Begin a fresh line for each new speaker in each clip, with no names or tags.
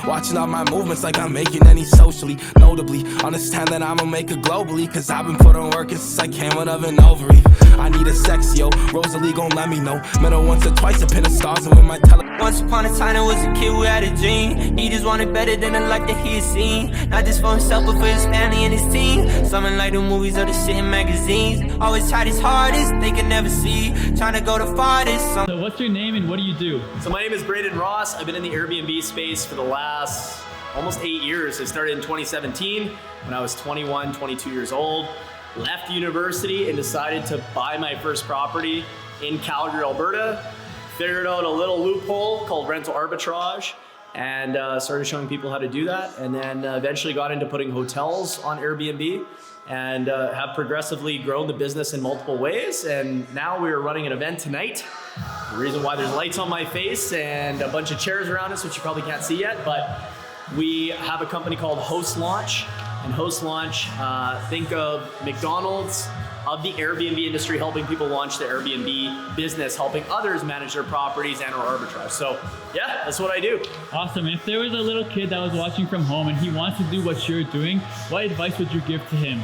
Watching all my movements like I'm making any socially. Notably, understand that I'ma make it globally, cause I've been putting work in since I came out of an ovary. I need a sex, yo, Rosalie gon' let me know. Met her once or twice, a pin of stars and with my
Once upon a time, there was a kid who had a dream. He just wanted better than the life that he had seen. Not just for himself, but for his family and his team. Something like the movies or the shit in magazines. Always tried his hardest, they can never see. Trying to go the farthest.
So what's your name and what do you do?
So my name is Bren Ross. I've been in the Airbnb space for the last almost 8 years. I started in 2017 when I was 21, 22 years old. Left university and decided to buy my first property in Calgary, Alberta. Figured out a little loophole called rental arbitrage and started showing people how to do that. And then eventually got into putting hotels on Airbnb and have progressively grown the business in multiple ways. And now we are running an event tonight. The reason why there's lights on my face and a bunch of chairs around us, which you probably can't see yet, but we have a company called Host Launch. And Host Launch, think of McDonald's of the Airbnb industry, helping people launch their Airbnb business, helping others manage their properties and or arbitrage. So yeah, that's what I do.
Awesome. If there was a little kid that was watching from home and he wants to do what you're doing, what advice would you give to him?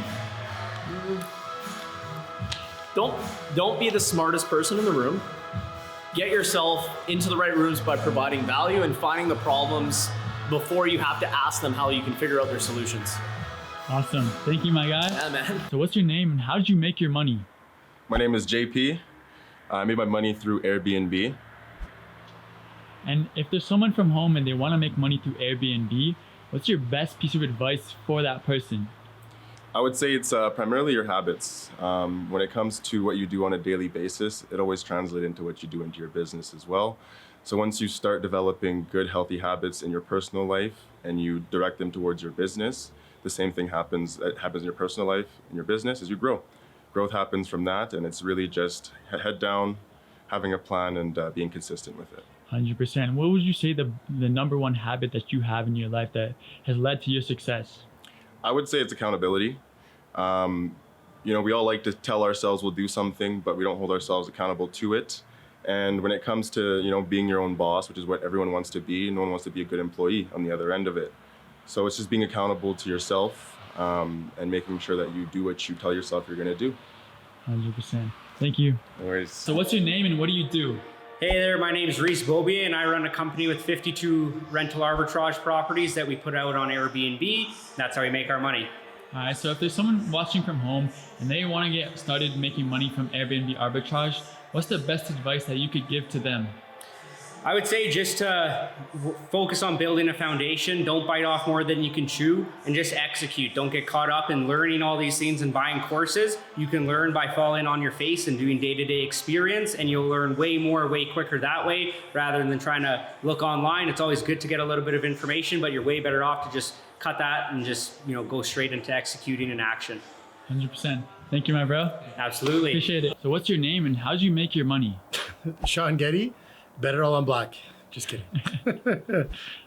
Don't be the smartest person in the room. Get yourself into the right rooms by providing value and finding the problems before you have to ask them how you can figure out their solutions.
Awesome. Thank you, my guy.
Yeah, man.
So what's your name and how did you make your money?
My name is JP. I made my money through Airbnb.
And if there's someone from home and they want to make money through Airbnb, what's your best piece of advice for that person?
I would say it's primarily your habits. When it comes to what you do on a daily basis, it always translates into what you do into your business as well. So once you start developing good, healthy habits in your personal life and you direct them towards your business, the same thing happens in your personal life, in your business, as you grow. Growth happens from that, and it's really just head down, having a plan, and being consistent with it.
100%. What would you say the number one habit that you have in your life that has led to your success?
I would say it's accountability. We all like to tell ourselves we'll do something, but we don't hold ourselves accountable to it. And when it comes to being your own boss, which is what everyone wants to be, no one wants to be a good employee on the other end of it. So it's just being accountable to yourself and making sure that you do what you tell yourself you're going to do.
100%. Thank you.
No worries.
So what's your name and what do you do?
Hey there, my name is Reese Bobie and I run a company with 52 rental arbitrage properties that we put out on Airbnb. That's how we make our money.
All right, so if there's someone watching from home and they want to get started making money from Airbnb arbitrage, what's the best advice that you could give to them?
I would say just to focus on building a foundation. Don't bite off more than you can chew and just execute. Don't get caught up in learning all these things and buying courses. You can learn by falling on your face and doing day-to-day experience, and you'll learn way more, way quicker that way rather than trying to look online. It's always good to get a little bit of information, but you're way better off to just cut that and just go straight into executing in action.
100%. Thank you, my bro.
Absolutely.
Appreciate it. So what's your name and how did you make your money?
Sean Getty, bet it all on black. Just kidding.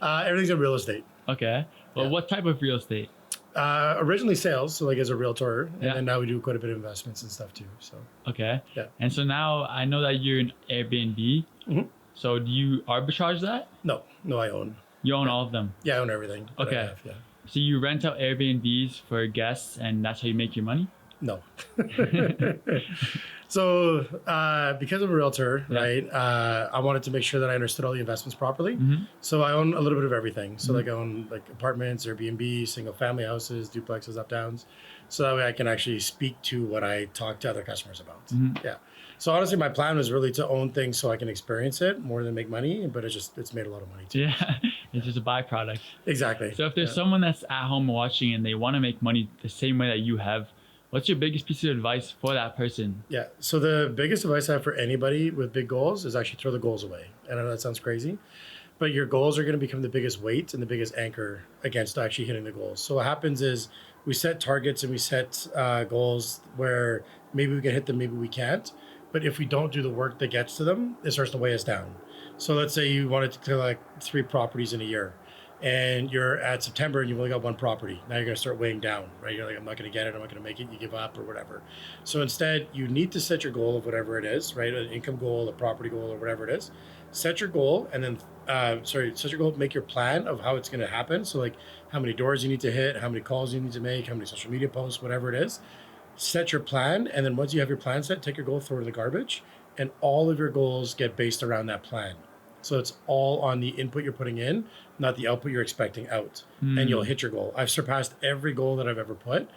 Everything's in real estate.
Okay. Well,
Yeah.
what type of real estate?
Originally sales, so like as a realtor,
Yeah.
and then now we do quite a bit of investments and stuff too. So
Okay.
Yeah.
And so now I know that you're in Airbnb.
Mhm.
So do you arbitrage that?
no, I own.
You own all of them.
Yeah, I own everything. that I
Okay.
have, yeah.
So you rent out Airbnbs for guests and that's how you make your money?
No. So because I'm a realtor,
Yeah.
right, I wanted to make sure that I understood all the investments properly.
Mhm.
So I own a little bit of everything. So like I own like apartments, Airbnb, single family houses, duplexes, up downs. So that way I can actually speak to what I talk to other customers about.
Mhm.
Yeah. So honestly, my plan was really to own things so I can experience it more than make money, but it's made a lot of money too.
Yeah. It's just a byproduct.
Exactly.
So if there's someone that's at home watching and they want to make money the same way that you have, what's your biggest piece of advice for that person?
Yeah. So the biggest advice I have for anybody with big goals is actually throw the goals away. I know that sounds crazy, but your goals are going to become the biggest weight and the biggest anchor against actually hitting the goals. So what happens is we set targets and we set goals where maybe we can hit them, maybe we can't. But if we don't do the work that gets to them, it starts to weigh us down. So let's say you wanted to collect 3 properties in a year and you're at September and you've only got 1 property. Now you're going to start weighing down, right? You're like, I'm not going to get it. I'm not going to make it. You give up or whatever. So instead, you need to set your goal of whatever it is, right? An income goal, a property goal, or whatever it is. set your goal and then, set your goal, make your plan of how it's going to happen. So like how many doors you need to hit, how many calls you need to make, how many social media posts, whatever it is. Set your plan. And then once you have your plan set, take your goal, throw it in the garbage. And all of your goals get based around that plan. So it's all on the input you're putting in, not the output you're expecting out. And you'll hit your goal. I've surpassed every goal that I've ever put,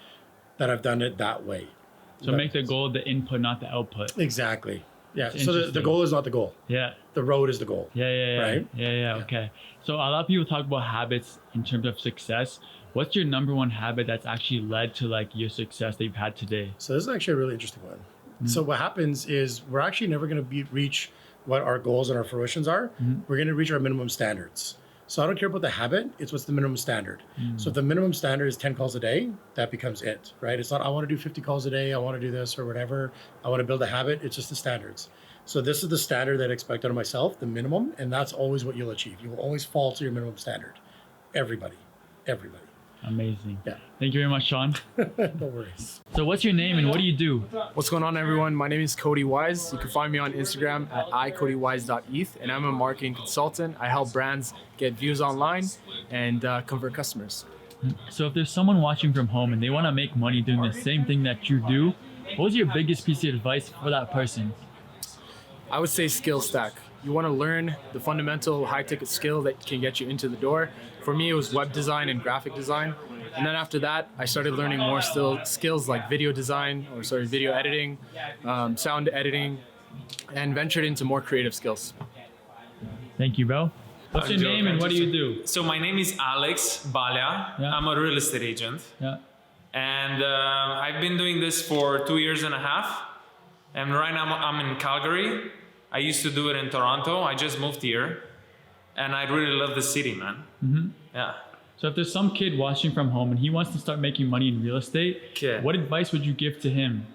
that I've done it that way.
So make the goal the input, not the output.
Exactly. Yeah. So the goal is not the goal.
Yeah.
The road is the goal.
Yeah.
Right?
Yeah. Okay. So a lot of people talk about habits in terms of success. What's your number one habit that's actually led to like your success that you've had today?
So this is actually a really interesting one. So what happens is we're actually never going to reach what our goals and our fruitions are. We're going to reach our minimum standards. So I don't care about the habit, it's what's the minimum standard. So if the minimum standard is 10 calls a day, that becomes it, right? It's not, I want to do 50 calls a day, I want to do this or whatever. I want to build a habit, it's just the standards. So this is the standard that I expect out of myself, the minimum, and that's always what you'll achieve. You will always fall to your minimum standard. Everybody.
Amazing.
Yeah.
Thank you very much, Sean.
No worries.
So what's your name and what do you do?
What's going on, everyone? My name is Cody Wise. You can find me on Instagram at icodywise.eth, and I'm a marketing consultant. I help brands get views online and convert customers.
So if there's someone watching from home and they want to make money doing the same thing that you do, what's your biggest piece of advice for that person?
I would say skill stack. You want to learn the fundamental high-ticket skill that can get you into the door. For me, it was web design and graphic design. And then after that, I started learning more skills like video editing, sound editing, and ventured into more creative skills.
Thank you, bro. What's your name and what do you do?
So my name is Alex Balya.
Yeah.
I'm a real estate agent.
Yeah.
And I've been doing this for 2.5 years. And right now I'm in Calgary. I used to do it in Toronto. I just moved here. And I really love the city, man. Yeah.
So if there's some kid watching from home and he wants to start making money in real estate,
Okay.
what advice would you give to him?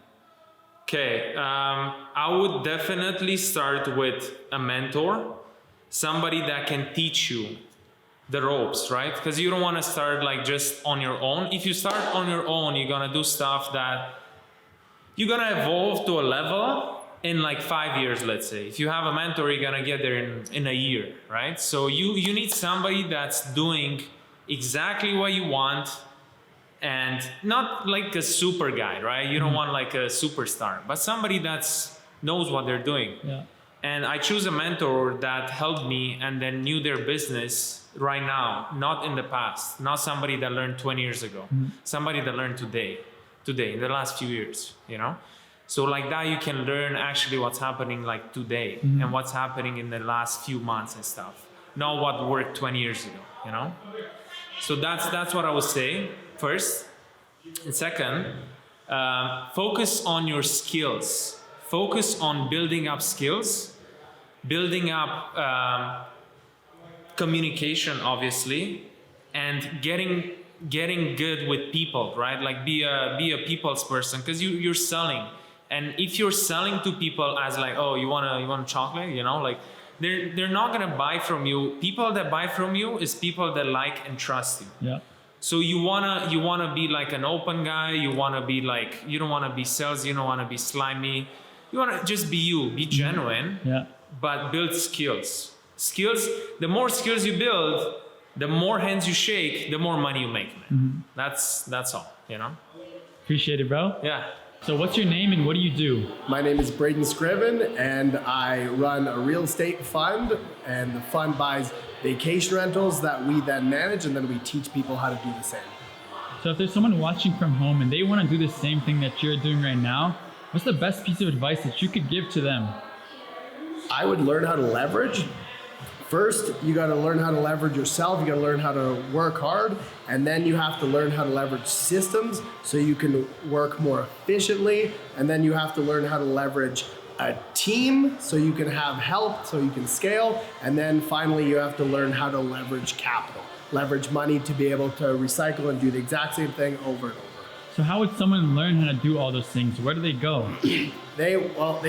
Okay, I would definitely start with a mentor, somebody that can teach you the ropes, right? Because you don't want to start like just on your own. If you start on your own, you're gonna do stuff that you're gonna evolve to a level in like 5 years, let's say. If you have a mentor, you're gonna get there in a year, right? So you need somebody that's doing exactly what you want, and not like a super guy, right? You don't want like a superstar, but somebody that's knows what they're doing.
Yeah.
And I choose a mentor that helped me and then knew their business right now, not in the past, not somebody that learned 20 years ago, somebody that learned today, in the last few years, you know? So like that, you can learn actually what's happening like today and what's happening in the last few months and stuff, not what worked 20 years ago, you know? So that's what I would say first. And second, focus on your skills. Focus on building up skills, building up communication, obviously, and getting good with people, right? Like be a people's person, because you're selling. And if you're selling to people as like, oh, you want chocolate, you know, like they're not gonna buy from you. People that buy from you is people that like and trust you.
Yeah.
So you wanna be like an open guy. You wanna be like, you don't wanna be salesy. You don't wanna be slimy. You wanna just be you, be genuine.
Yeah.
But build skills. The more skills you build, the more hands you shake, the more money you make, man. That's all, you know?
Appreciate it, bro.
Yeah.
So what's your name and what do you do?
My name is Braden Scriven, and I run a real estate fund, and the fund buys vacation rentals that we then manage, and then we teach people how to do the same.
So if there's someone watching from home and they want to do the same thing that you're doing right now, what's the best piece of advice that you could give to them?
I would learn how to leverage. First, you got to learn how to leverage yourself. You got to learn how to work hard, and then you have to learn how to leverage systems so you can work more efficiently. And then you have to learn how to leverage a team so you can have help, so you can scale. And then finally, you have to learn how to leverage capital, leverage money to be able to recycle and do the exact same thing over and over.
So how would someone learn how to do all those things? Where do they go?
They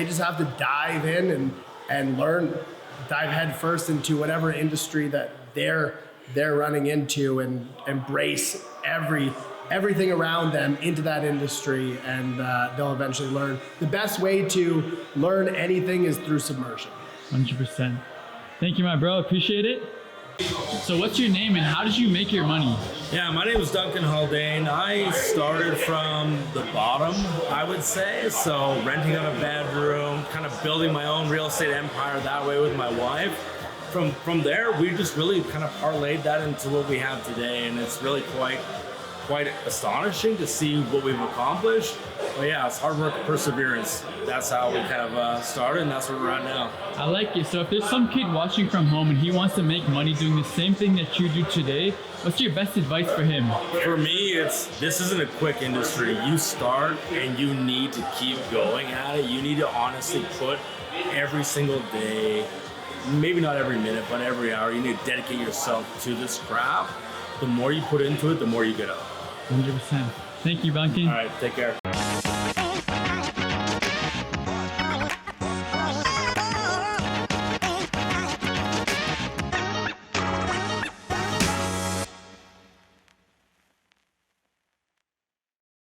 just have to dive in and learn. Dive head first into whatever industry that they're running into, and embrace everything around them into that industry, and they'll eventually learn. The best way to learn anything is through submersion.
100%. Thank you, my bro. Appreciate it. So what's your name and how did you make your money?
Yeah, my name is Duncan Haldane. I started from the bottom, I would say. So renting out a bedroom, kind of building my own real estate empire that way with my wife. From there, we just really kind of parlayed that into what we have today, and it's really quite astonishing to see what we've accomplished. But yeah, it's hard work and perseverance. That's how we kind of started, and that's where we're at now.
I like it. So if there's some kid watching from home and he wants to make money doing the same thing that you do today, what's your best advice for him?
For me, this isn't a quick industry. You start and you need to keep going at it. You need to honestly put every single day, maybe not every minute, but every hour, you need to dedicate yourself to this craft. The more you put into it, the more you get out.
100%. Thank you, Duncan.
All right, take care.